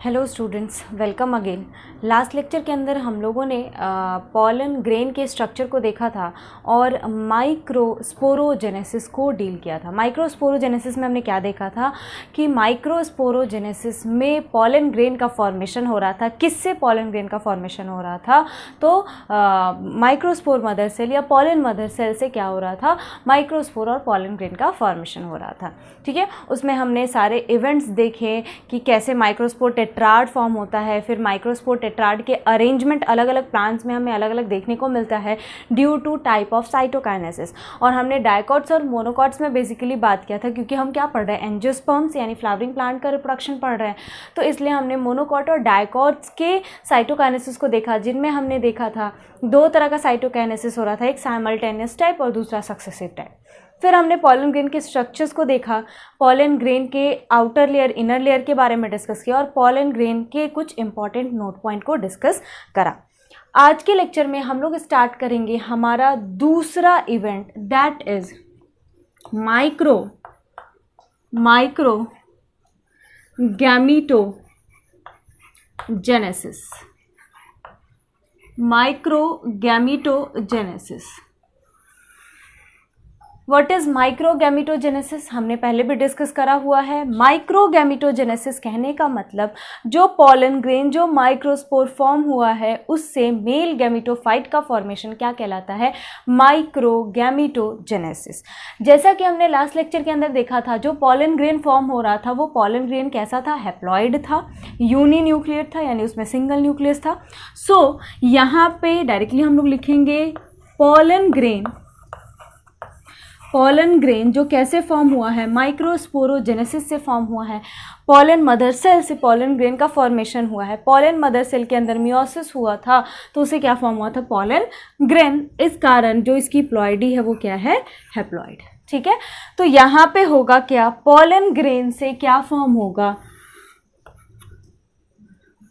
Hello students, welcome again. Last lecture के अंदर हम लोगों ने पॉलन ग्रेन के स्ट्रक्चर को देखा था और माइक्रोस्पोरोजेनेसिस को डील किया था। माइक्रोस्पोरोजेनेसिस में हमने क्या देखा था कि माइक्रोस्पोरोजेनेसिस में पॉलन ग्रेन का फॉर्मेशन हो रहा था। किससे पॉलन ग्रेन का फॉर्मेशन हो रहा था? तो माइक्रोस्पोर मदर सेल या पॉलन मदर सेल से क्या हो रहा था? माइक्रोस्पोर और पॉलन ग्रेन का फॉर्मेशन हो रहा था। ठीक है, उसमें हमने सारे इवेंट्स देखे कि कैसे माइक्रोस्पोर टेट्राड फॉर्म होता है। फिर माइक्रोस्पोर टेट्राड के अरेंजमेंट अलग अलग प्लांट्स में हमें अलग अलग देखने को मिलता है due to type of cytokinesis. और हमने डाइकॉट्स और मोनोकॉट्स में बेसिकली बात किया था, क्योंकि हम क्या पढ़ रहे हैं? एंजियोस्पर्म्स यानी फ्लावरिंग प्लांट का रिप्रोडक्शन पढ़ रहे हैं। तो इसलिए हमने मोनोकॉट और डाइकॉट्स के साइटोकाइनेसिस को देखा, जिनमें हमने देखा था दो तरह का साइटोकाइनेसिस हो रहा था, एक साइमल्टेनियस टाइप और दूसरा सक्सेसिव टाइप। फिर हमने पॉलन ग्रेन के स्ट्रक्चर्स को देखा, पॉलन ग्रेन के आउटर लेयर इनर लेयर के बारे में डिस्कस किया और पॉलन ग्रेन के कुछ इंपॉर्टेंट नोट पॉइंट को डिस्कस करा। आज के लेक्चर में हम लोग स्टार्ट करेंगे हमारा दूसरा event, that is microgametogenesis. What is microgametogenesis? हमने पहले भी डिस्कस करा हुआ है। माइक्रोगैमीटोजेनेसिस कहने का मतलब जो पॉलन ग्रेन जो माइक्रोस्पोर फॉर्म हुआ है उससे मेल गैमीटोफाइट का फॉर्मेशन क्या कहलाता है? माइक्रोगैमीटोजेनेसिस। जैसा कि हमने लास्ट लेक्चर के अंदर देखा था, जो पॉलन ग्रेन फॉर्म हो रहा था वो पॉलन ग्रेन कैसा था? हैप्लॉइड था, यूनिन्यूक्लिएट था, यानी उसमें सिंगल न्यूक्लियस था। सो यहाँ पे डायरेक्टली हम लोग लिखेंगे पॉलन ग्रेन जो कैसे फॉर्म हुआ है? माइक्रोस्पोरोजेनेसिस से फॉर्म हुआ है। पॉलन मदर सेल से पॉलन ग्रेन का फॉर्मेशन हुआ है। पॉलन मदर सेल के अंदर मियोसिस हुआ था तो उसे क्या फॉर्म हुआ था? Pollen grain. इस कारण जो इसकी प्लॉइडी है वो क्या है? हैप्लॉइड। ठीक है, तो यहाँ पे होगा क्या? पॉलन ग्रेन से क्या फॉर्म होगा?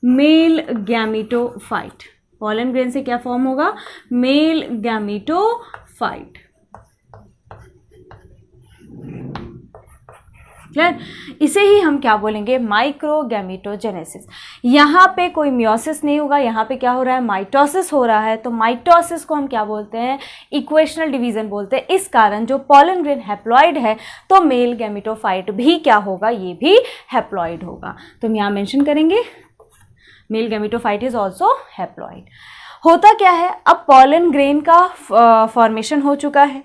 Male gametophyte. पॉलन ग्रेन से क्या फॉर्म होगा? Male gametophyte. क्लियर? इसे ही हम क्या बोलेंगे? माइक्रोगैमीटोजेनेसिस। यहाँ पे कोई मियोसिस नहीं होगा, यहाँ पे क्या हो रहा है? माइटोसिस हो रहा है। तो माइटोसिस को हम क्या बोलते हैं? इक्वेशनल डिवीजन बोलते हैं। इस कारण जो पॉलन ग्रेन हैप्लॉइड है तो मेल गैमीटोफाइट भी क्या होगा? ये भी हैप्लॉइड होगा। तो हम यहाँ मेंशन करेंगे male gametophyte is also haploid. होता क्या है, अब पॉलन ग्रेन का फॉर्मेशन हो चुका है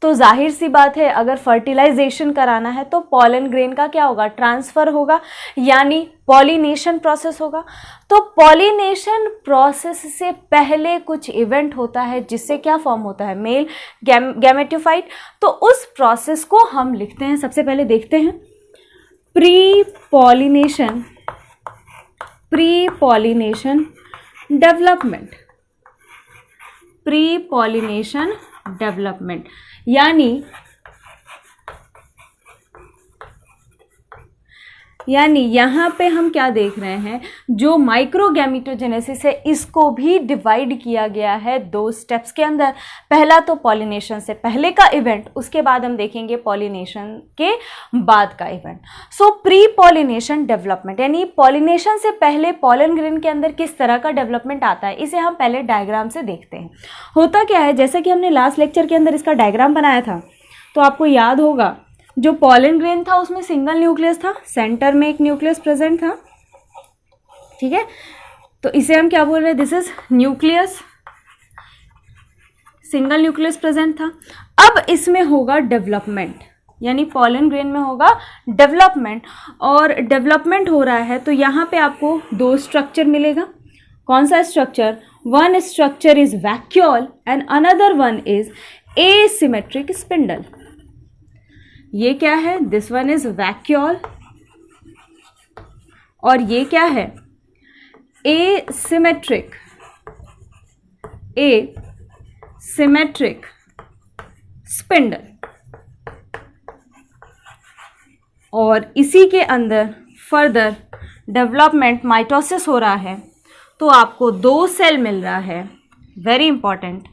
तो जाहिर सी बात है अगर फर्टिलाइजेशन कराना है तो पॉलन ग्रेन का क्या होगा? ट्रांसफर होगा, यानी पॉलिनेशन प्रोसेस होगा। तो पॉलिनेशन प्रोसेस से पहले कुछ इवेंट होता है जिससे क्या फॉर्म होता है? Male gametophyte. तो उस प्रोसेस को हम लिखते हैं, सबसे पहले देखते हैं प्री पॉलिनेशन डेवलपमेंट। यानी यहाँ पे हम क्या देख रहे हैं? जो माइक्रोगैमीटोजेनेसिस है इसको भी डिवाइड किया गया है दो स्टेप्स के अंदर। पहला तो पॉलिनेशन से पहले का इवेंट, उसके बाद हम देखेंगे पॉलिनेशन के बाद का इवेंट। सो प्री पॉलिनेशन डेवलपमेंट, यानी पॉलिनेशन से पहले पॉलन ग्रेन के अंदर किस तरह का डेवलपमेंट आता है, इसे हम पहले डायग्राम से देखते हैं। होता क्या है, जैसा कि हमने लास्ट लेक्चर के अंदर इसका डायग्राम बनाया था तो आपको याद होगा जो पॉलन ग्रेन था उसमें सिंगल न्यूक्लियस था, सेंटर में एक न्यूक्लियस प्रेजेंट था। ठीक है, तो इसे हम क्या बोल रहे हैं? This is nucleus, single nucleus present था। अब इसमें होगा डेवलपमेंट, यानी पॉलन ग्रेन में होगा डेवलपमेंट, और डेवलपमेंट हो रहा है तो यहाँ पे आपको दो स्ट्रक्चर मिलेगा। कौन सा structure? One structure is vacuole and another one is asymmetric spindle. ये क्या है? दिस वन इज वैक्यूल और ये क्या है? Asymmetric spindle. और इसी के अंदर फर्दर डेवलपमेंट माइटोसिस हो रहा है तो आपको दो सेल मिल रहा है, वेरी इंपॉर्टेंट।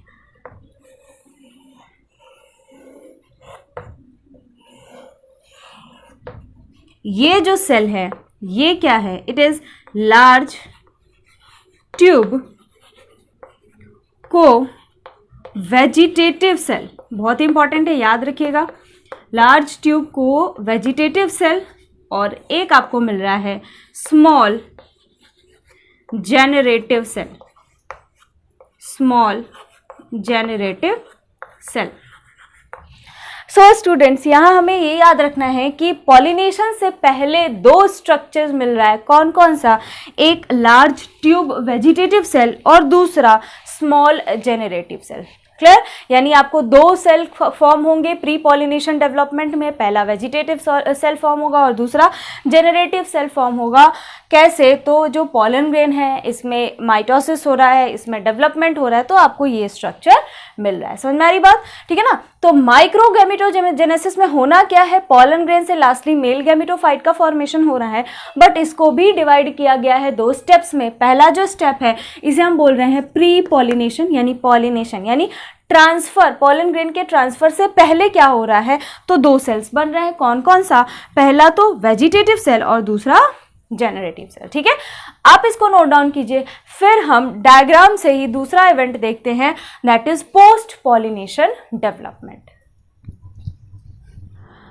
ये जो सेल है ये क्या है? इट इज लार्ज ट्यूब को वेजिटेटिव सेल, बहुत इंपॉर्टेंट है, याद रखिएगा, लार्ज ट्यूब को वेजिटेटिव सेल, और एक आपको मिल रहा है small generative cell, small generative cell. So students, यहाँ हमें ये याद रखना है कि पॉलिनेशन से पहले दो स्ट्रक्चर्स मिल रहा है, कौन कौन सा, एक लार्ज ट्यूब वेजिटेटिव सेल और दूसरा स्मॉल जेनरेटिव सेल। क्लियर? यानी आपको दो सेल फॉर्म होंगे प्री पॉलिनेशन डेवलपमेंट में, पहला वेजिटेटिव सेल फॉर्म होगा और दूसरा जेनरेटिव सेल फॉर्म होगा। कैसे? तो जो पॉलन ग्रेन है इसमें माइटोसिस हो रहा है, इसमें डेवलपमेंट हो रहा है, तो आपको ये स्ट्रक्चर मिल रहा है। समझ में आ रही बात? ठीक है ना। तो माइक्रोगैमेटोजेनेसिस में होना क्या है, पॉलन ग्रेन से लास्टली मेल गैमेटोफाइट का फॉर्मेशन हो रहा है, बट इसको भी डिवाइड किया गया है दो स्टेप्स में। पहला जो स्टेप है इसे हम बोल रहे हैं प्री पॉलिनेशन, यानी पॉलिनेशन यानी ट्रांसफर, पॉलन ग्रेन के ट्रांसफर से पहले क्या हो रहा है, तो दो सेल्स बन रहे हैं, कौन कौन सा, पहला तो वेजिटेटिव सेल और दूसरा जेनरेटिव सेल। ठीक है, आप इसको नोट डाउन कीजिए। फिर हम डायग्राम से ही दूसरा इवेंट देखते हैं, that is post pollination development.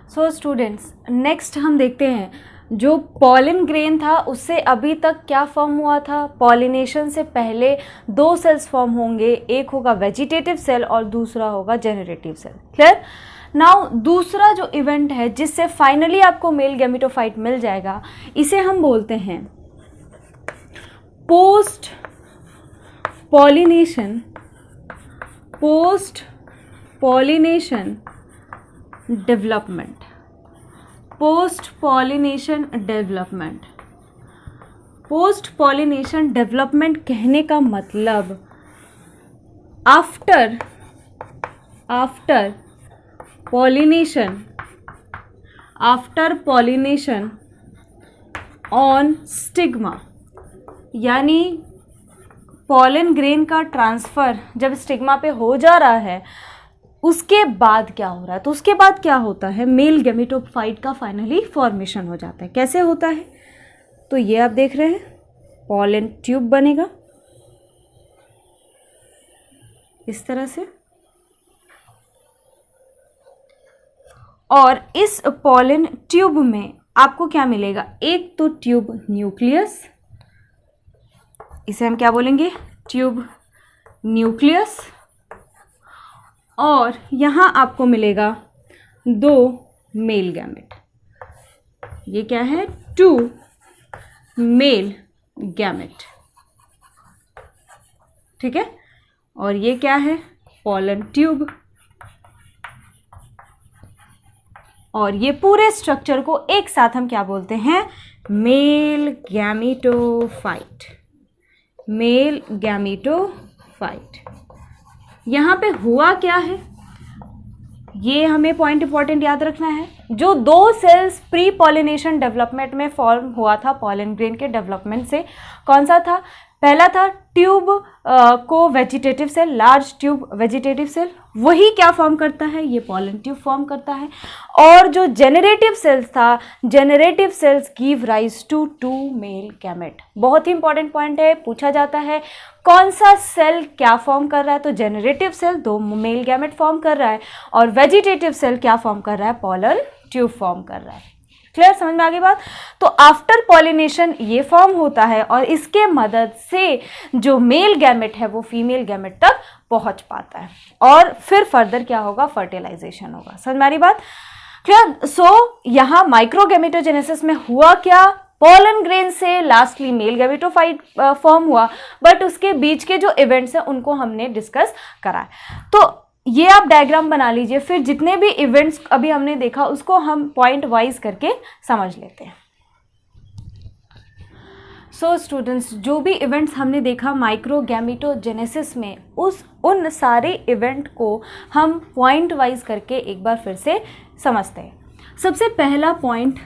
So students, next हम देखते हैं जो पॉलन ग्रेन था उससे अभी तक क्या फॉर्म हुआ था। पॉलिनेशन से पहले दो सेल्स फॉर्म होंगे, एक होगा वेजिटेटिव सेल और दूसरा होगा जेनरेटिव सेल। क्लियर? नाउ दूसरा जो इवेंट है जिससे फाइनली आपको मेल गैमेटोफाइट मिल जाएगा, इसे हम बोलते हैं post pollination, post pollination development, post pollination development. Post pollination development कहने का मतलब after pollination, after pollination on stigma, यानी पॉलन ग्रेन का ट्रांसफर जब स्टिग्मा पे हो जा रहा है उसके बाद क्या हो रहा है, तो उसके बाद क्या होता है, मेल गैमेटोफाइट का फाइनली फॉर्मेशन हो जाता है। कैसे होता है, तो ये आप देख रहे हैं, पॉलन ट्यूब बनेगा इस तरह से, और इस पॉलन ट्यूब में आपको क्या मिलेगा, एक तो ट्यूब न्यूक्लियस, इसे हम क्या बोलेंगे, ट्यूब न्यूक्लियस, और यहाँ आपको मिलेगा दो मेल गैमेट। ये क्या है, 2 मेल गैमेट। ठीक है, और ये क्या है, पॉलन ट्यूब, और ये पूरे स्ट्रक्चर को एक साथ हम क्या बोलते हैं, मेल गैमेटोफाइट, मेल गैमेटोफाइट। यहाँ पे हुआ क्या है, ये हमें पॉइंट इंपॉर्टेंट याद रखना है। जो दो सेल्स प्री पॉलिनेशन डेवलपमेंट में फॉर्म हुआ था पॉलन ग्रेन के डेवलपमेंट से, कौन सा था, पहला था ट्यूब को vegetative cell, large tube vegetative cell, वही क्या फॉर्म करता है, ये पॉलन ट्यूब फॉर्म करता है। और जो जेनरेटिव सेल्स था, generative cells give rise to 2 male gamete. बहुत ही इंपॉर्टेंट पॉइंट है, पूछा जाता है कौन सा सेल क्या फॉर्म कर रहा है, तो generative cell 2 male gamete form कर रहा है, और वेजिटेटिव सेल क्या फॉर्म कर रहा है, पॉलन ट्यूब फॉर्म कर रहा है। क्लियर, समझ में आ गई बात। तो आफ्टर पॉलिनेशन ये फॉर्म होता है, और इसके मदद से जो मेल गैमेट है वो फीमेल गैमेट तक पहुंच पाता है, और फिर फर्दर क्या होगा, फर्टिलाइजेशन होगा। समझ में आ रही बात। क्लियर। सो यहाँ माइक्रोगैमेटोजेनेसिस में हुआ क्या, पॉलन ग्रेन से लास्टली मेल गैमेटोफाइट फॉर्म हुआ, बट उसके बीच के जो इवेंट्स हैं उनको हमने डिस्कस करा है। तो ये आप डायग्राम बना लीजिए, फिर जितने भी इवेंट्स अभी हमने देखा उसको हम पॉइंट वाइज करके समझ लेते हैं। सो स्टूडेंट्स, जो भी इवेंट्स हमने देखा माइक्रोगैमेटोजेनेसिस में, उन सारे इवेंट को हम पॉइंट वाइज करके एक बार फिर से समझते हैं। सबसे पहला पॉइंट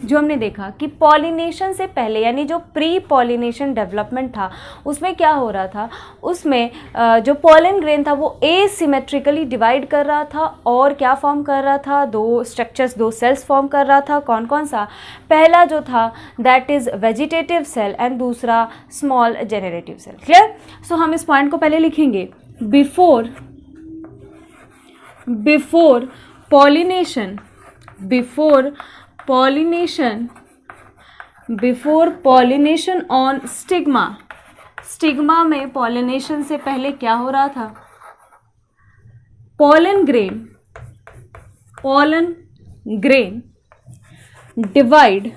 जो हमने देखा कि पॉलिनेशन से पहले यानी जो प्री पॉलिनेशन डेवलपमेंट था उसमें क्या हो रहा था, उसमें जो पॉलन ग्रेन था वो एसिमेट्रिकली डिवाइड कर रहा था और क्या फॉर्म कर रहा था, दो स्ट्रक्चर्स, दो सेल्स फॉर्म कर रहा था। कौन कौन सा? पहला जो था that is vegetative cell and दूसरा small generative cell. Clear? So हम इस पॉइंट को पहले लिखेंगे, before pollination, before pollination on stigma में पॉलिनेशन से पहले क्या हो रहा था? pollen grain divide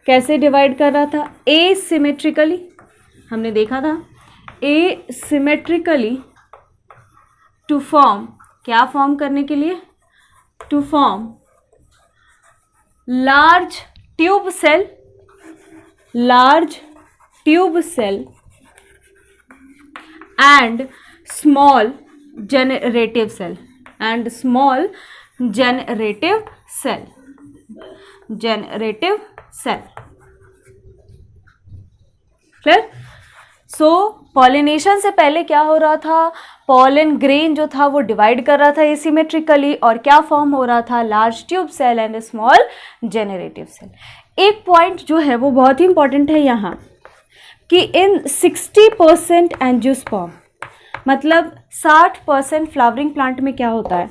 कैसे डिवाइड कर रहा था? एसिमेट्रिकली, हमने देखा था एसिमेट्रिकली टू फॉर्म, क्या फॉर्म करने के लिए? To form large tube cell and small generative cell clear? So pollination से पहले क्या हो रहा था? पॉलन ग्रेन जो था वो डिवाइड कर रहा था एसिमेट्रिकली और क्या फॉर्म हो रहा था? Large tube cell and small generative cell. एक पॉइंट जो है वो बहुत ही इंपॉर्टेंट है यहाँ कि इन 60% एंजियोस्पर्म, मतलब 60% फ्लावरिंग प्लांट में क्या होता है?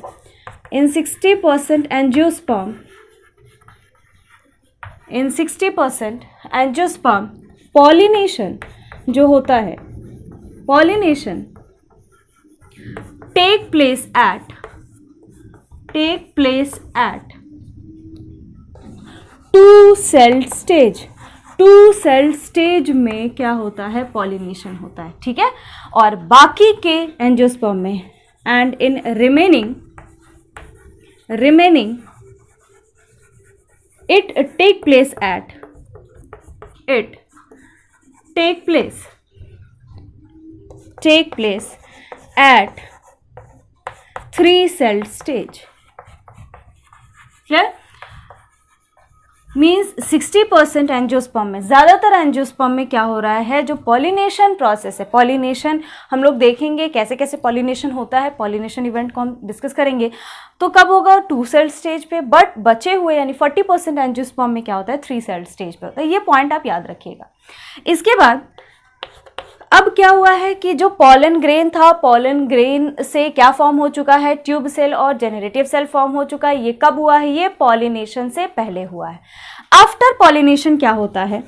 इन 60% एंजियोस्पर्म पॉलिनेशन जो होता है, pollination take place at two cell stage में क्या होता है? पॉलिनेशन होता है। ठीक है? और बाकी के एंजियोस्पर्म में and in remaining it take place at 3-cell stage. Clear? Means 60% angiosperm में, ज़्यादातर एंजियोस्पर्म में क्या हो रहा है? जो पॉलिनेशन प्रोसेस है, पॉलिनेशन हम लोग देखेंगे कैसे कैसे पॉलिनेशन होता है, पॉलिनेशन इवेंट को हम डिस्कस करेंगे। तो कब होगा? 2-cell स्टेज पे। बट बचे हुए यानी 40% एंजियोस्पर्म में क्या होता है? 3-cell स्टेज पे होता है। ये पॉइंट आप याद रखिएगा। इसके बाद अब क्या हुआ है कि जो पॉलन ग्रेन था, पॉलन ग्रेन से क्या फॉर्म हो चुका है? ट्यूब सेल और जेनरेटिव सेल फॉर्म हो चुका है। ये कब हुआ है? ये पॉलिनेशन से पहले हुआ है। आफ्टर पॉलिनेशन क्या होता है?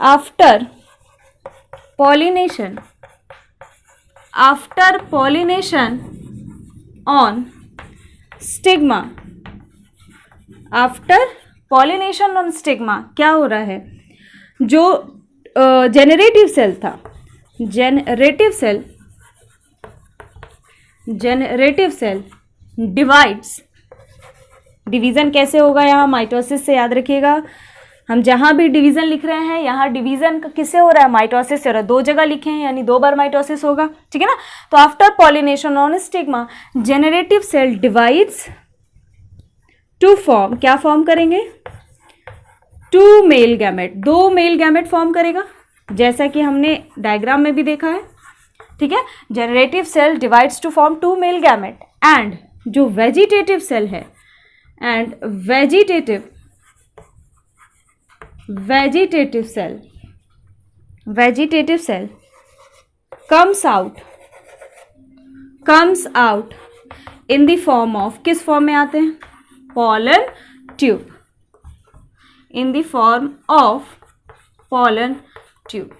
आफ्टर पॉलिनेशन ऑन स्टिग्मा, क्या हो रहा है? जो जेनरेटिव सेल था, जेनरेटिव सेल डिवाइड्स, डिवीजन कैसे होगा? यहाँ माइटोसिस से, याद रखिएगा। हम जहाँ भी डिवीजन लिख रहे हैं यहाँ डिवीजन किससे हो रहा है? माइटोसिस से हो रहा है। 2 जगह लिखे हैं यानी 2 बार माइटोसिस होगा। ठीक है ना? तो after pollination on stigma generative cell divides to form, क्या फॉर्म करेंगे? 2 male gamete, 2 male gamete form करेगा, जैसा कि हमने डायग्राम में भी देखा है। ठीक है? Generative cell divides to form 2 male gamete and जो वेजिटेटिव सेल है and vegetative cell comes out in the form of, किस फॉर्म में आते हैं? pollen tube, in the form of pollen tube।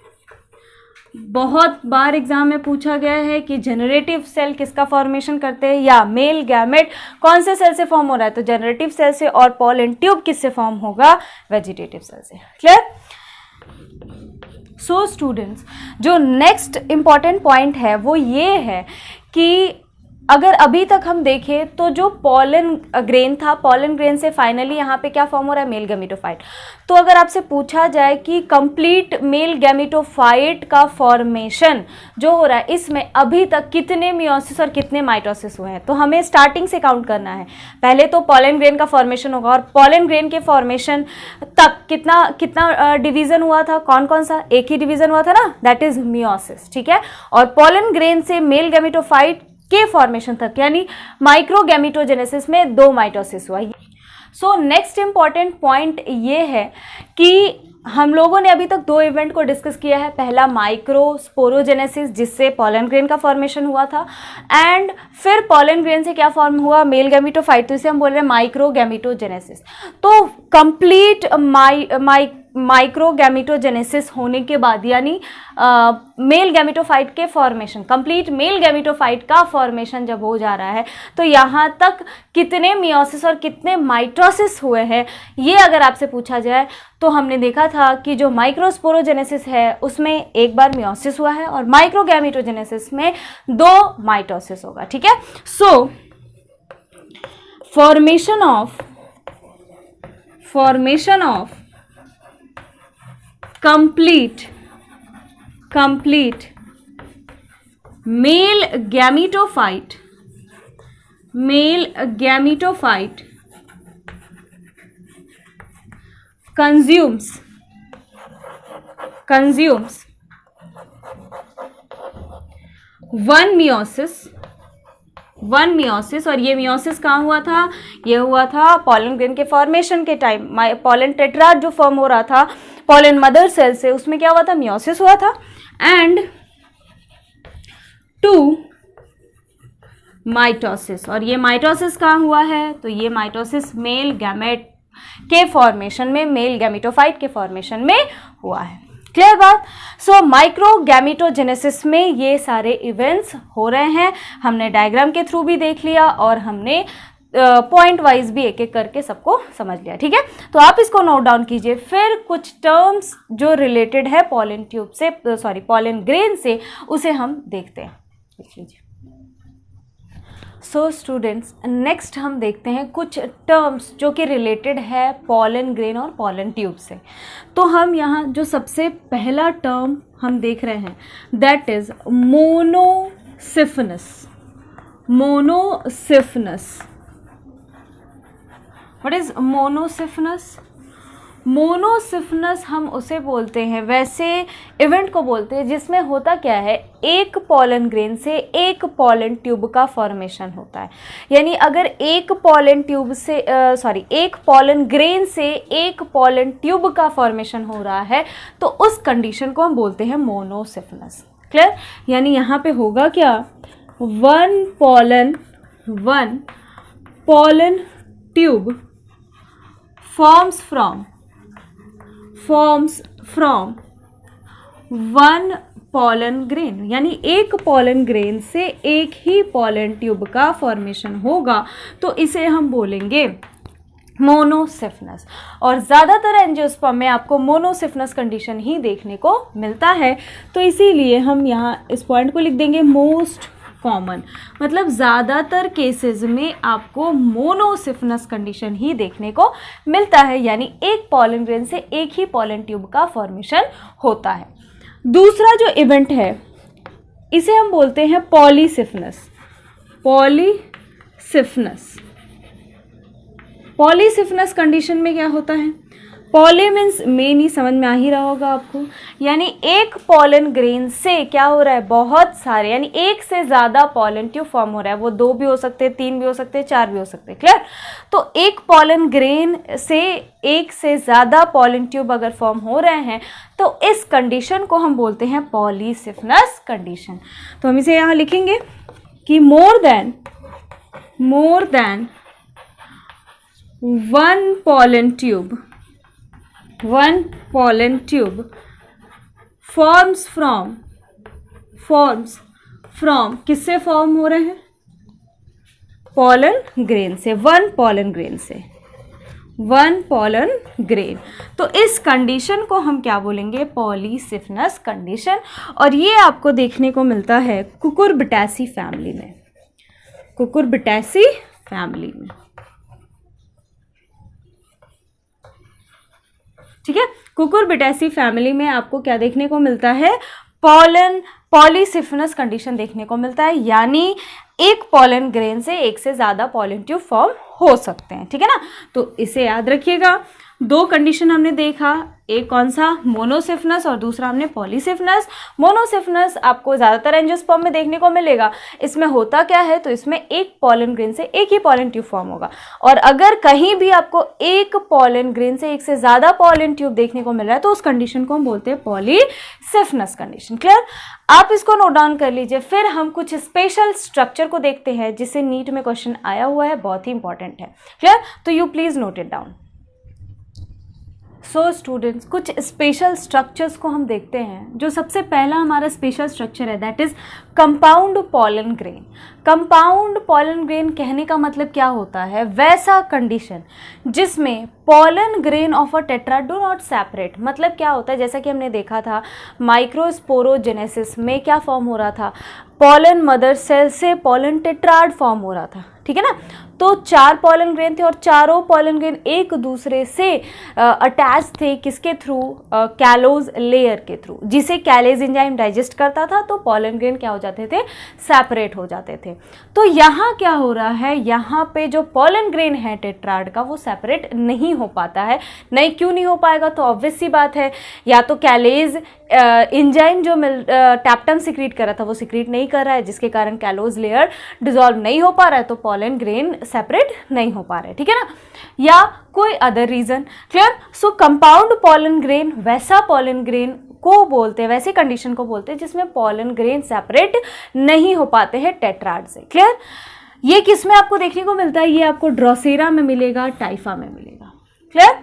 बहुत बार एग्जाम में पूछा गया है कि जेनरेटिव सेल किसका फॉर्मेशन करते हैं या मेल गैमेट कौन से सेल से फॉर्म हो रहा है? तो जेनरेटिव सेल से। और पॉलन ट्यूब किससे फॉर्म होगा? वेजिटेटिव सेल से। क्लियर? सो स्टूडेंट्स, जो नेक्स्ट इंपॉर्टेंट पॉइंट है वो ये है कि अगर अभी तक हम देखें तो जो पॉलन ग्रेन था, पॉलन ग्रेन से फाइनली यहाँ पे क्या फॉर्म हो रहा है, मेल गैमेटोफाइट। तो अगर आपसे पूछा जाए कि कंप्लीट मेल गैमेटोफाइट का फॉर्मेशन जो हो रहा है, इसमें अभी तक कितने मियोसिस और कितने माइटोसिस हुए हैं, तो हमें स्टार्टिंग से काउंट करना है। पहले तो पॉलन ग्रेन का फॉर्मेशन होगा, और पॉलन ग्रेन के फॉर्मेशन तक कितना डिवीजन हुआ था, कौन कौन सा, एक ही डिवीजन हुआ था ना, दैट इज मियोसिस, ठीक है। और पॉलन ग्रेन से मेल गैमेटोफाइट के फॉर्मेशन तक यानी माइक्रोगैमेटोजेनेसिस में 2 माइटोसिस हुआ। सो नेक्स्ट इंपॉर्टेंट पॉइंट ये है कि हम लोगों ने अभी तक 2 इवेंट को डिस्कस किया है। पहला माइक्रोस्पोरोजेनेसिस, जिससे पॉलन ग्रेन का फॉर्मेशन हुआ था, एंड फिर पॉलन ग्रेन से क्या फॉर्म हुआ, मेल गैमेटोफाइट, तो इसे हम बोल रहे हैं माइक्रोगैमेटोजेनेसिस। तो कंप्लीट माइक्रोगैमेटोजेनेसिस होने के बाद यानी मेल गैमेटोफाइट के फॉर्मेशन, कंप्लीट मेल गैमेटोफाइट का फॉर्मेशन जब हो जा रहा है, तो यहाँ तक कितने मियोसिस और कितने माइटोसिस हुए हैं, ये अगर आपसे पूछा जाए तो हमने देखा था कि जो माइक्रोस्पोरोजेनेसिस है उसमें एक बार मियोसिस हुआ है, और माइक्रोगैमेटोजेनेसिस में 2 माइटोसिस होगा, ठीक है। सो formation of complete male gametophyte consumes 1 meiosis, और ये मियोसिस कहाँ हुआ था, ये हुआ था पॉलन ग्रेन के फॉर्मेशन के टाइम। पॉलन टेट्राड जो फॉर्म हो रहा था पॉलन मदर सेल से, उसमें क्या हुआ था, मियोसिस हुआ था। एंड 2 माइटोसिस, और ये माइटोसिस कहाँ हुआ है, तो ये माइटोसिस मेल गैमेट के फॉर्मेशन में, मेल गैमेटोफाइट के फॉर्मेशन में हुआ है। क्लियर बात। सो माइक्रोगैमेटोजेनेसिस में ये सारे इवेंट्स हो रहे हैं। हमने डायग्राम के थ्रू भी देख लिया और हमने पॉइंट वाइज भी एक एक करके सबको समझ लिया, ठीक है। तो आप इसको नोट डाउन कीजिए। फिर कुछ टर्म्स जो रिलेटेड है पॉलन ट्यूब से, पॉलन ग्रेन से, उसे हम देखते हैं, लिख लीजिए। सो स्टूडेंट्स, नेक्स्ट हम देखते हैं कुछ टर्म्स जो कि रिलेटेड है पॉलन ग्रेन और पॉलन ट्यूब से। तो हम यहाँ जो सबसे पहला टर्म हम देख रहे हैं that is monosiphonous. What is monosiphonous? Monosiphonous हम उसे बोलते हैं, वैसे इवेंट को बोलते हैं जिसमें होता क्या है, एक पॉलन ग्रेन से एक पॉलन ट्यूब का फॉर्मेशन होता है। यानी अगर एक पॉलन ग्रेन से एक पॉलन ट्यूब का फॉर्मेशन हो रहा है तो उस कंडीशन को हम बोलते हैं मोनोसिफनस। क्लियर? यानी यहाँ पे होगा क्या, one pollen tube forms from one pollen grain, यानी एक पॉलन ग्रेन से एक ही पॉलन ट्यूब का फॉर्मेशन होगा तो इसे हम बोलेंगे मोनोसिफनस। और ज़्यादातर एंजियोस्पर्म में आपको मोनोसिफनस कंडीशन ही देखने को मिलता है, तो इसीलिए हम यहाँ इस पॉइंट को लिख देंगे मोस्ट कॉमन, मतलब ज़्यादातर केसेस में आपको मोनोसिफनस कंडीशन ही देखने को मिलता है, यानी एक पॉलन ग्रेन से एक ही पॉलन ट्यूब का फॉर्मेशन होता है। दूसरा जो इवेंट है इसे हम बोलते हैं पॉलीसिफनस कंडीशन में क्या होता है, पॉली मीन्स मेन ही समझ में आ ही रहा होगा आपको, यानी एक पॉलन ग्रेन से क्या हो रहा है, बहुत सारे, यानी एक से ज़्यादा पॉलन ट्यूब फॉर्म हो रहा है। वो 2 भी हो सकते हैं, 3 भी हो सकते हैं, 4 भी हो सकते हैं। क्लियर? तो एक पॉलन ग्रेन से एक से ज़्यादा पॉलन ट्यूब अगर फॉर्म हो रहे हैं तो इस कंडीशन को हम बोलते हैं पॉलीसिफनस कंडीशन। तो हम इसे यहाँ लिखेंगे कि more than one pollen tube forms from किससे फॉर्म हो रहे हैं, पॉलन ग्रेन से, वन पॉलन ग्रेन। तो इस कंडीशन को हम क्या बोलेंगे, पॉलीसिफनस कंडीशन। और ये आपको देखने को मिलता है कुकुरबिटेसी फैमिली में। कुकुरबिटेसी फैमिली में। ठीक है, कुकुरबिटेसी फैमिली में आपको क्या देखने को मिलता है, पॉलन पॉलीसिफनस कंडीशन देखने को मिलता है, यानी एक पॉलन ग्रेन से एक से ज्यादा पॉलन ट्यूब फॉर्म हो सकते हैं। ठीक है ना, तो इसे याद रखिएगा। दो कंडीशन हमने देखा, एक कौन सा, मोनोसिफनस, और दूसरा हमने पॉलीसिफनस। मोनोसिफनस आपको ज्यादातर एंजियोस्पर्म में देखने को मिलेगा। इसमें होता क्या है, तो इसमें एक पॉलन ग्रेन से एक ही पॉलन ट्यूब फॉर्म होगा, और अगर कहीं भी आपको एक पॉलन ग्रेन से एक से ज्यादा पॉलन ट्यूब देखने को मिल रहा है तो उस कंडीशन को हम बोलते हैं पॉलीसिफनस कंडीशन। क्लियर, आप इसको नोट डाउन कर लीजिए। फिर हम कुछ स्पेशल स्ट्रक्चर को देखते हैं जिससे नीट में क्वेश्चन आया हुआ है, बहुत ही इंपॉर्टेंट है। क्लियर, तो you please note it down. So students, कुछ स्पेशल स्ट्रक्चर्स को हम देखते हैं। जो सबसे पहला हमारा स्पेशल स्ट्रक्चर है that is compound pollen grain. Compound pollen grain कहने का मतलब क्या होता है, वैसा कंडीशन जिसमें pollen grain of a tetra do not separate. मतलब क्या होता है, जैसा कि हमने देखा था माइक्रोस्पोरोजेनेसिस में क्या फॉर्म हो रहा था, पॉलन मदर सेल से पॉलन टेट्राड फॉर्म हो रहा था। ठीक है ना, तो 4 पॉलन ग्रेन थे और चारों पॉलन ग्रेन एक दूसरे से अटैच थे, किसके थ्रू, कैलोज लेयर के थ्रू, जिसे कैलेज एंजाइम डाइजेस्ट करता था। तो पॉलन ग्रेन क्या हो जाते थे, सेपरेट हो जाते थे। तो यहाँ क्या हो रहा है, यहाँ पे जो पॉलन ग्रेन है टेट्राड का वो सेपरेट नहीं हो पाता है। नहीं, क्यों नहीं हो पाएगा, तो ऑब्वियस सी बात है, या तो कैलेज एंजाइम जो टैप्टम सिक्रीट कर रहा था वो सिक्रीट नहीं कर रहा है, जिसके कारण कैलोज लेयर डिसॉल्व नहीं हो पा रहा है, तो पॉलन ग्रेन सेपरेट नहीं हो पा रहे। ठीक है ना, या कोई other reason. Clear, so compound pollen grain वैसा पॉलन ग्रेन को बोलते हैं, वैसे कंडीशन को बोलते हैं जिसमें पॉलन ग्रेन सेपरेट नहीं हो पाते हैं टेट्राड से। क्लियर, ये किस में आपको देखने को मिलता है, ये आपको ड्रोसेरा में मिलेगा, टाइफा में मिलेगा। क्लियर,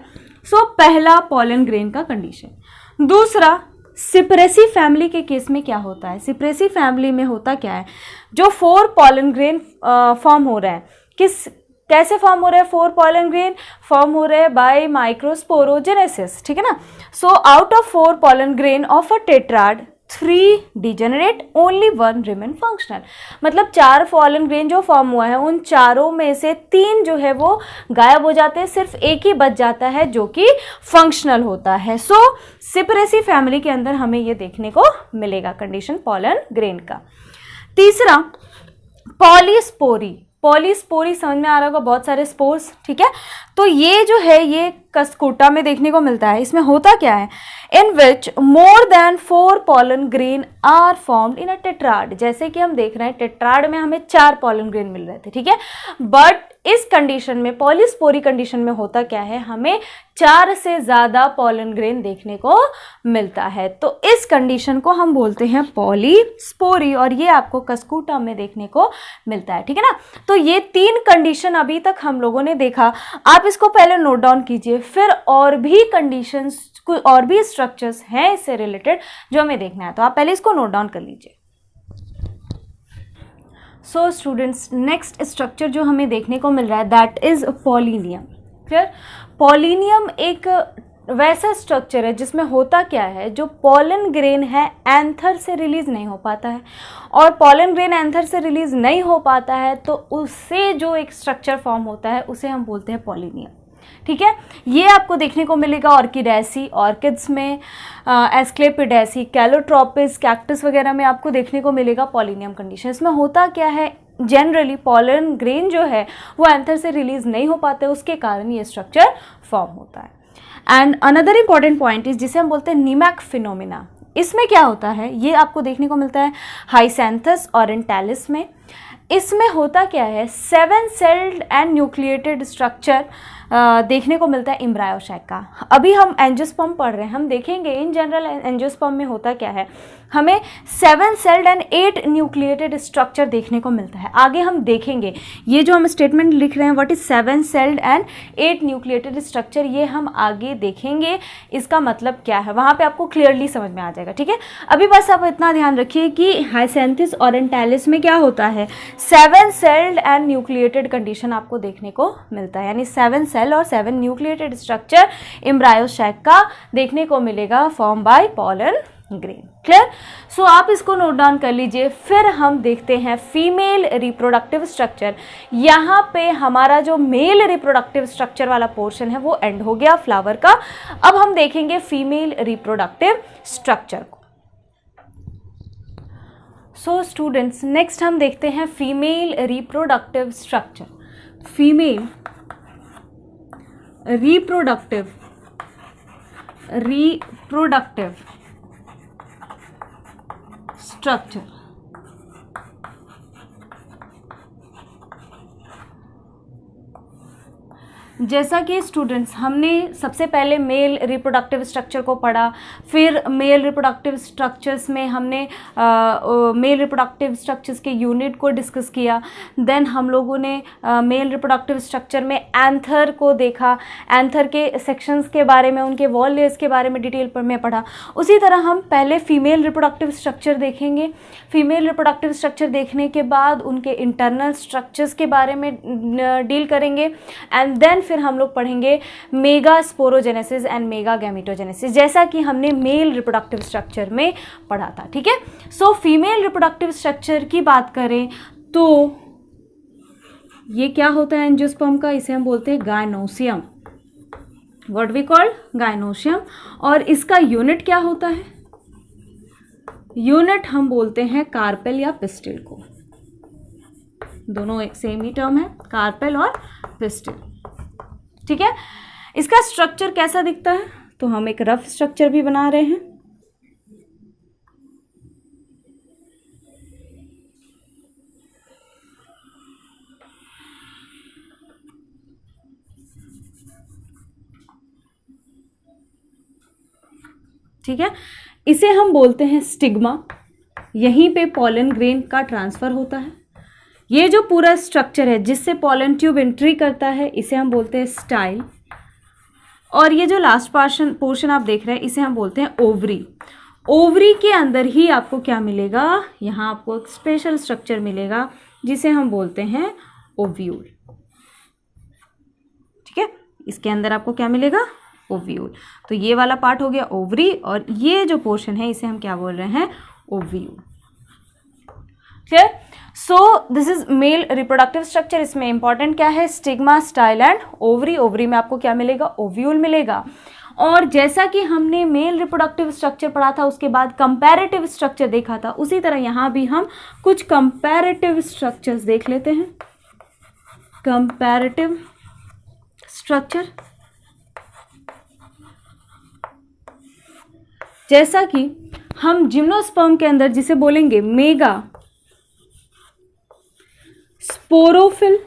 सो पहला पॉलन ग्रेन का कंडीशन। दूसरा, सिप्रेसी फैमिली के केस में क्या होता है, सिप्रेसी फैमिली में होता क्या है, जो 4 पॉलन ग्रेन फॉर्म हो रहा है, कैसे फॉर्म हो रहे हैं, 4 पॉलन ग्रेन फॉर्म हो रहे हैं बाय माइक्रोस्पोरोजेनेसिस। ठीक है ना, so out of 4 pollen grain of a tetrad 3 degenerate, only 1 remain functional. मतलब 4 पॉलन ग्रेन जो फॉर्म हुआ है उन चारों में से 3 जो है वो गायब हो जाते हैं, सिर्फ एक ही बच जाता है जो कि फंक्शनल होता है। सो सिप्रेसी फैमिली के अंदर हमें ये देखने को मिलेगा कंडीशन पॉलन ग्रेन का। तीसरा, पॉलीस्पोरी। पॉलीस्पोरी समझ में आ रहा होगा, बहुत सारे स्पोर्स। ठीक है, तो ये जो है ये कस्कुटा में देखने को मिलता है। इसमें होता क्या है, in which more than 4 pollen grain are formed in a tetrad. जैसे कि हम देख रहे हैं टेट्राड में हमें 4 पॉलन ग्रेन मिल रहे थे। ठीक है, बट इस कंडीशन में, पॉलीस्पोरी कंडीशन में होता क्या है, हमें 4 से ज्यादा पॉलन ग्रेन देखने को मिलता है। तो इस कंडीशन को हम बोलते हैं पॉलीस्पोरी, और ये आपको कस्कुटा में देखने को मिलता है। ठीक है ना, तो ये 3 कंडीशन अभी तक हम लोगों ने देखा। आप इसको पहले नोट डाउन कीजिए, फिर और भी कंडीशंस, और भी स्ट्रक्चर्स हैं इससे रिलेटेड जो हमें देखना है, तो आप पहले इसको नोट डाउन कर लीजिए। सो स्टूडेंट्स, नेक्स्ट स्ट्रक्चर जो हमें देखने को मिल रहा है दैट इज पॉलिनियम। क्लियर, पॉलिनियम एक वैसा स्ट्रक्चर है जिसमें होता क्या है, जो पॉलन ग्रेन है एंथर से रिलीज नहीं हो पाता है, और पॉलन ग्रेन एंथर से रिलीज नहीं हो पाता है तो उससे जो एक स्ट्रक्चर फॉर्म होता है उसे हम बोलते हैं पॉलिनियम। ठीक है, ये आपको देखने को मिलेगा ऑर्किडेसी, ऑर्किड्स में, एस्क्लेपिडेसी, कैलोट्रोपिस, कैक्टस वगैरह में आपको देखने को मिलेगा पॉलिनियम कंडीशन। इसमें होता क्या है, जनरली पॉलन ग्रेन जो है वो एंथर से रिलीज नहीं हो पाते, उसके कारण ये स्ट्रक्चर फॉर्म होता है। And another important point is जिसे हम बोलते हैं नीमैक फिनोमिना। इसमें क्या होता है, ये आपको देखने को मिलता है हाइसेंथस ओरिएंटालिस में। इसमें होता क्या है, 7 सेल्ड एंड न्यूक्लिएटेड स्ट्रक्चर देखने को मिलता है एम्ब्रायोसैक का। अभी हम एंजियोस्पर्म पढ़ रहे हैं, हम देखेंगे इन जनरल एंजियोस्पर्म में होता क्या है, हमें 7 सेल्ड एंड 8 न्यूक्लिएटेड स्ट्रक्चर देखने को मिलता है। आगे हम देखेंगे ये जो हम स्टेटमेंट लिख रहे हैं what is 7 celled and 8 nucleated structure, ये हम आगे देखेंगे इसका मतलब क्या है, वहाँ पे आपको क्लियरली समझ में आ जाएगा। ठीक है, अभी बस आप इतना ध्यान रखिए कि हाइसेंथिस ओरिएंटालिस में क्या होता है, 7 सेल्ड एंड न्यूक्लिएटेड कंडीशन आपको देखने को मिलता है, यानी 7 सेल और 7 न्यूक्लिएटेड स्ट्रक्चर एम्ब्रायोसैक का देखने को मिलेगा form by pollen grain. Clear? So आप इसको नोट डाउन कर लीजिए। फिर हम देखते हैं फीमेल रिप्रोडक्टिव स्ट्रक्चर। यहाँ पे हमारा जो मेल रिप्रोडक्टिव स्ट्रक्चर वाला पोर्शन है वो एंड हो गया फ्लावर का। अब हम देखेंगे फीमेल रिप्रोडक्टिव स्ट्रक्चर को। सो स्टूडेंट्स, नेक्स्ट हम देखते हैं female reproductive structure. Female reproductive structure. जैसा कि स्टूडेंट्स हमने सबसे पहले मेल रिप्रोडक्टिव स्ट्रक्चर को पढ़ा, फिर मेल रिप्रोडक्टिव स्ट्रक्चर्स में हमने मेल रिप्रोडक्टिव स्ट्रक्चर्स के यूनिट को डिस्कस किया। देन हम लोगों ने मेल रिप्रोडक्टिव स्ट्रक्चर में एंथर को देखा, एंथर के सेक्शंस के बारे में, उनके वॉल लेयर्स के बारे में डिटेल में पढ़ा। उसी तरह हम पहले फीमेल रिप्रोडक्टिव स्ट्रक्चर देखेंगे। फीमेल रिप्रोडक्टिव स्ट्रक्चर देखने के बाद उनके इंटरनल स्ट्रक्चर्स के बारे में डील करेंगे एंड देन फिर हम लोग पढ़ेंगे mega sporogenesis and mega gametogenesis, जैसा कि हमने मेल रिप्रोडक्टिव स्ट्रक्चर में पढ़ा था। ठीक है? सो फीमेल रिप्रोडक्टिव स्ट्रक्चर की बात करें तो ये क्या होता है एंजियोस्पर्म का? इसे हम बोलते हैं gynoecium. What we call gynoecium. और इसका यूनिट क्या होता है? यूनिट हम बोलते हैं कार्पेल या पिस्टिल को। दोनों एक सेम ही टर्म है, कार्पेल और पिस्टिल। ठीक है? इसका स्ट्रक्चर कैसा दिखता है? तो हम एक रफ स्ट्रक्चर भी बना रहे हैं। ठीक है? इसे हम बोलते हैं स्टिग्मा। यहीं पे पॉलन ग्रेन का ट्रांसफर होता है। ये जो पूरा स्ट्रक्चर है जिससे पॉलन ट्यूब एंट्री करता है, इसे हम बोलते हैं स्टाइल। और ये जो लास्ट पोर्शन आप देख रहे हैं, इसे हम बोलते हैं ओवरी। ओवरी के अंदर ही आपको क्या मिलेगा? यहाँ आपको एक स्पेशल स्ट्रक्चर मिलेगा जिसे हम बोलते हैं ओव्यूल। ठीक है? इसके अंदर आपको क्या मिलेगा? ओव्यूल। तो ये वाला पार्ट हो गया ओवरी, और ये जो पोर्शन है इसे हम क्या बोल रहे हैं? Ovule. Clear? So this is male reproductive structure. इसमें इंपॉर्टेंट क्या है? Stigma, style and ovary. Ovary में आपको क्या मिलेगा? ओव्यूल मिलेगा। और जैसा कि हमने मेल रिप्रोडक्टिव स्ट्रक्चर पढ़ा था, उसके बाद कंपैरेटिव स्ट्रक्चर देखा था, उसी तरह यहां भी हम कुछ कंपैरेटिव स्ट्रक्चर्स देख लेते हैं। कंपैरेटिव स्ट्रक्चर, जैसा कि हम जिम्नोस्पर्म के अंदर जिसे बोलेंगे मेगा स्पोरोफिल,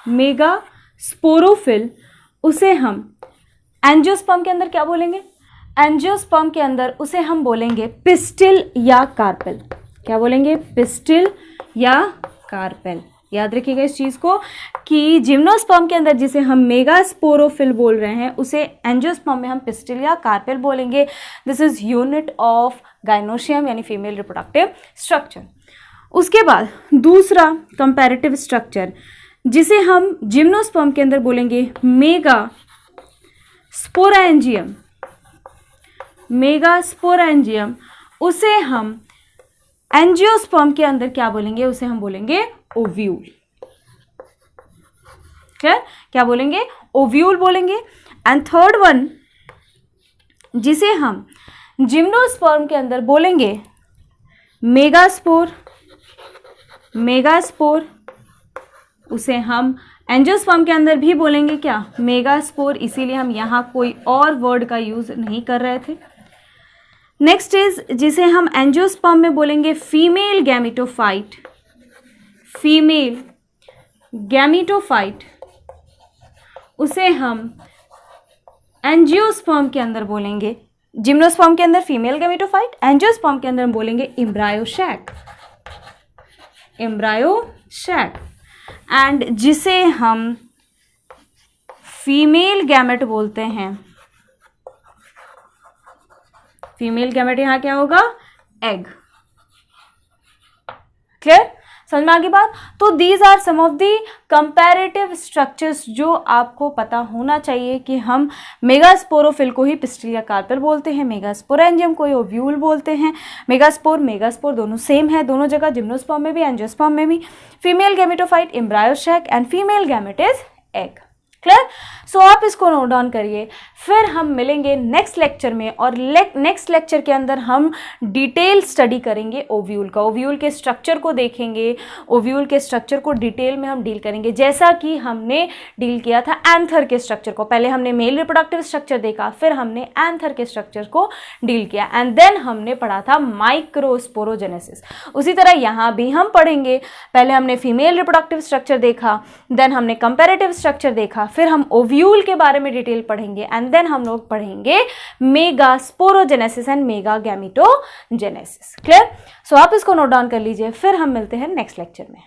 मेगा स्पोरोफिल, उसे हम एंजियोस्पर्म के अंदर क्या बोलेंगे? एंजियोस्पर्म के अंदर उसे हम बोलेंगे पिस्टिल या कार्पेल। क्या बोलेंगे? पिस्टिल या कार्पेल। याद रखिएगा इस चीज को कि जिम्नोस्पर्म के अंदर जिसे हम मेगा स्पोरोफिल बोल रहे हैं, उसे एंजियोस्पर्म में हम पिस्टिल या कार्पेल बोलेंगे। This is unit of gynoecium यानी फीमेल रिप्रोडक्टिव स्ट्रक्चर। उसके बाद दूसरा कंपैरेटिव स्ट्रक्चर जिसे हम जिम्नोस्पर्म के अंदर बोलेंगे मेगा स्पोरेंजियम। मेगा स्पोरेंजियम, उसे हम एंजियोस्पर्म के अंदर क्या बोलेंगे? उसे हम बोलेंगे ओव्यूल। क्या बोलेंगे? ओव्यूल बोलेंगे। एंड थर्ड वन जिसे हम जिम्नोस्पर्म के अंदर बोलेंगे मेगास्पोर। मेगास्पोर, उसे हम एंजियोस्पर्म के अंदर भी बोलेंगे क्या? मेगास्पोर। इसीलिए हम यहाँ कोई और वर्ड का यूज नहीं कर रहे थे। नेक्स्ट इज जिसे हम एंजियोस्पर्म में बोलेंगे फीमेल गैमेटोफाइट। फीमेल गैमेटोफाइट, उसे हम एंजियोस्पर्म के अंदर बोलेंगे, जिम्नोस्पर्म के अंदर फीमेल गैमेटोफाइट, एंजियोस्पर्म के अंदर हम बोलेंगे एम्ब्रायोशैक। एम्ब्रायोशैक। एंड जिसे हम फीमेल गैमेट बोलते हैं, फीमेल गैमेट यहां क्या होगा? एग। क्लियर? समझ में आ गई बात। तो these are some of the comparative structures जो आपको पता होना चाहिए कि हम मेगास्पोरोफिल को ही पिस्टिल या कार्पेल बोलते हैं, मेगास्पोरेंजियम को ओव्यूल बोलते हैं। मेगास्पोर दोनों सेम है, दोनों जगह जिम्नोस्पर्म में भी एंजियोस्पर्म में भी। Female gametophyte embryo sac and female gamete is egg. Clear. So आप इसको नोट डाउन करिए। फिर हम मिलेंगे नेक्स्ट लेक्चर में और नेक्स्ट लेक्चर के अंदर हम डिटेल स्टडी करेंगे ओव्यूल का, ओव्यूल के स्ट्रक्चर को देखेंगे, ओव्यूल के स्ट्रक्चर को डिटेल में हम डील करेंगे, जैसा कि हमने डील किया था एंथर के स्ट्रक्चर को। पहले हमने मेल रिप्रोडक्टिव स्ट्रक्चर देखा, फिर हमने एंथर के स्ट्रक्चर को डील किया एंड देन हमने पढ़ा था माइक्रोस्पोरोजेनेसिस। उसी तरह यहाँ भी हम पढ़ेंगे। पहले हमने फीमेल रिप्रोडक्टिव स्ट्रक्चर देखा, देन हमने कंपैरेटिव स्ट्रक्चर देखा, फिर हम ओव्यूल के बारे में डिटेल पढ़ेंगे एंड देन हम लोग पढ़ेंगे मेगास्पोरोजेनेसिस एंड मेगागैमेटोजेनेसिस। क्लियर। सो आप इसको नोट डाउन कर लीजिए। फिर हम मिलते हैं नेक्स्ट लेक्चर में।